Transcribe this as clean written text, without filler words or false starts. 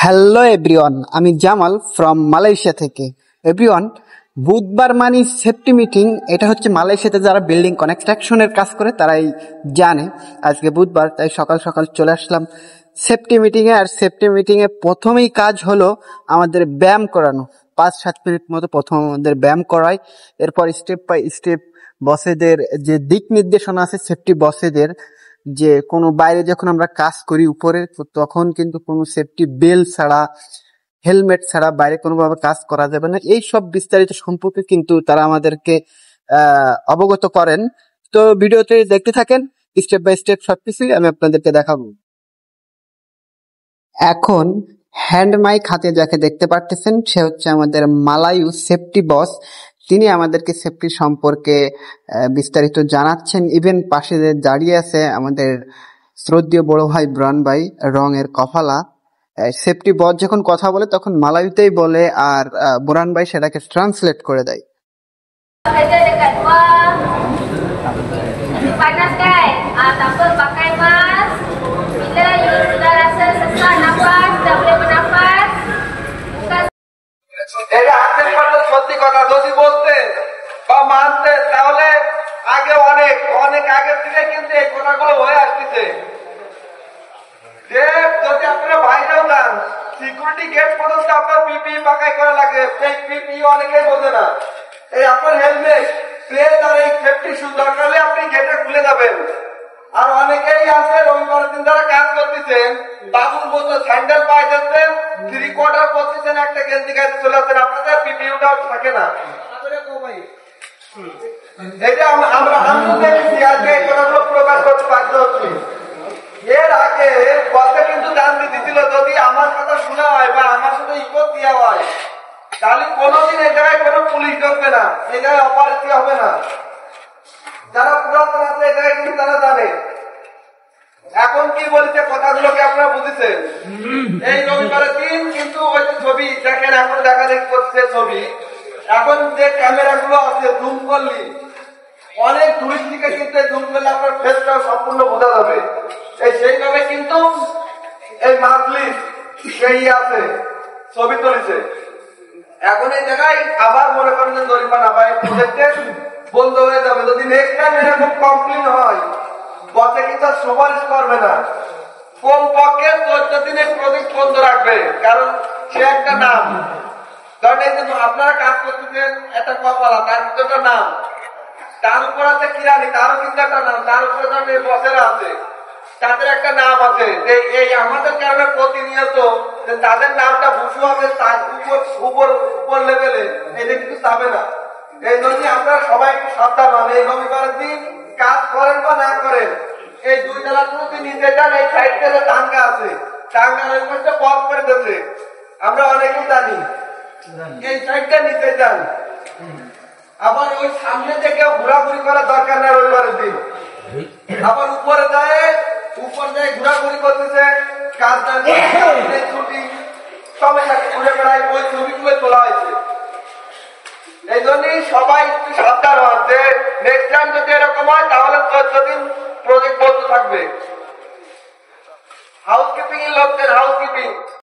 Hello everyone, আমি Jamal from Malaysia থেকে। Everyone, বুধবার মানে সেফটি মিটিং। এটা হচ্ছে মালয়েশিয়াতে যারা বিল্ডিং কনস্ট্রাকশনের কাজ করে তারাই জানে। আজকে বুধবার, তাই সকাল সকাল চলে আসলাম সেফটি মিটিংয়ে। আর সেফটি মিটিংয়ে প্রথমেই কাজ হলো আমাদের ব্যায়াম করানো। 5-7 মিনিট মতো প্রথম আমাদের ব্যায়াম করায়। এরপর স্টেপ বাই স্টেপ বসেদের যে দিক নির্দেশনা আছে, সেফটি বসেদের, যে কোনো বাইরে যখন আমরা কাজ করি উপরে, তখন কিন্তু কোনো সেফটি বেল্ট ছাড়া, হেলমেট ছাড়া বাইরে কোনোভাবে কাজ করা যাবে না। এই সব বিস্তারিত সম্পর্কে কিন্তু তারা আমাদেরকে অবগত করেন। তো ভিডিওতে দেখতে থাকেন, স্টেপ বাই স্টেপ সবকিছুই আমি আপনাদেরকে দেখাবো। এখন হ্যান্ড মাইক হাতে যাকে দেখতে পারতেছেন, সে হচ্ছে আমাদের মালায়ু সেফটি বস। তিনি আমাদেরকে সেফটি সম্পর্কে বিস্তারিত জানাচ্ছেন। ইভেন পাশে যে দাঁড়িয়ে আছে আমাদের শ্রদ্ধেয় বড় ভাই ব্রান ভাই, রঙের কফালা। সেফটি বস যখন কথা বলে তখন মালায়ুতেই বলে, আর বুরান ভাই সেটাকে ট্রান্সলেট করে দেয়। Kerja dekat luar, panas kan? Tak apa, pakai mask. Bila you sudah rasa sesak nafas, tak boleh bernafas, bukan এটা 100% সত্যি কথা। যদি বলতেন বা মানতেন তাহলে আগে অনেক অনেক আগের থেকে কিন্তু এই কথাগুলো হয়ে আসতেছে। যে যদি আপনারা বাইরেও যান, সিকিউরিটি গেট পর্যন্ত আপনার পিপি পাকাই করা লাগে। ফেক পিপি অনেকেই বোঝে না। এই আপনার হেলমেট, প্লেট আর এই সেফটি শু দরকার হলে আপনি গেটে খুলে যাবেন। আর অনেকেই আছে রবিবার দিন যারা কাজ করতেছেন, বাবুর মতো স্যান্ডেল পায়ে যাচ্ছেন, 3/4 পরতেছেন, একটা গেঞ্জি গায়ে চলে আসছেন, আপনাদের পিপিউটাও থাকে না। এটা আমরা দেখেছি, আজকে এই কথাগুলো প্রকাশ করতে বাধ্য হচ্ছি। এর আগে বসে কিন্তু জানতে দিছিল, যদি আমার কথা শোনা হয় বা আমার সাথে ইকো দেওয়া হয়, তাহলে কোনোদিন এই জায়গায় কোনো পুলিশ ঢুকবে না, এই জায়গায় অপারেশন হবে না। যারা পুরাতন আছে এই জায়গায় কিন্তু তারা জানে। এখন কি বলছে কথাগুলোকে আপনারা বুঝেছেন। এই রবিবারের দিন কিন্তু ওই ছবি দেখেন, এখন দেখা দেখি করছে ছবি। এখন যে ক্যামেরা গুলো আছে, জুম করলি অনেক দূরের দিকে কিন্তু জুম করলে আপনার ফেসটা সম্পূর্ণ বোঝা যাবে। এই সেইভাবে কিন্তু এই মাজলিস সেই আছে ছবি তুলেছে। এখন এই জায়গায় আবার মনে করেন যে জরিমানা বা প্রজেক্টে বন্ধ হয়ে যাবে। যদি নেক্সট টাইম এরকম কমপ্লেন হয়, বসে কিন্তু সুপারিশ করবে না। কোন পক্ষে 14 দিনের প্রজেক্ট বন্ধ রাখবে, কারণ সে একটা নাম। কারণ এই জন্য আপনারা কাজ করতেছেন, একটা কপালা, তার কিন্তু একটা নাম, তার উপর আছে কিরানি, তারও কিন্তু একটা নাম, তার উপরে যে বসেরা আছে তাদের একটা নাম আছে। এই আমাদের কারণে প্রতিনিয়ত তাদের নামটা বসু হবে তার উপর লেভেলে, এটা কিন্তু যাবে না। এই জন্য আপনারা সবাই একটু সাবধান হন। এই রবিবারের দিন কাজ করেন বা না করেন, এই 2 জেলার যদি নিতে যান, এই সাইড থেকে টাঙ্গা আছে, টাঙ্গার ওই পাশে পথ করে দিচ্ছে, আমরা অনেকেই জানি। এই সাইডটা নিতে যান। আবার ওই সামনে থেকে ঘোরাঘুরি করার দরকার না রবিবারের দিন। আবার উপরে যায় ঘোরাঘুরি করতেছে, কাজ ছুটি সবাই ঘুরে বেড়ায়, ওই ছবিগুলো তোলা হয়েছে। এই জন্যই সবাই একটু সাবধান হন যে নেক্সট টাইম যদি এরকম হয় তাহলে 14 দিন প্রজেক্ট বন্ধ থাকবে। হাউস কিপিং এর লোকদের হাউস কিপিং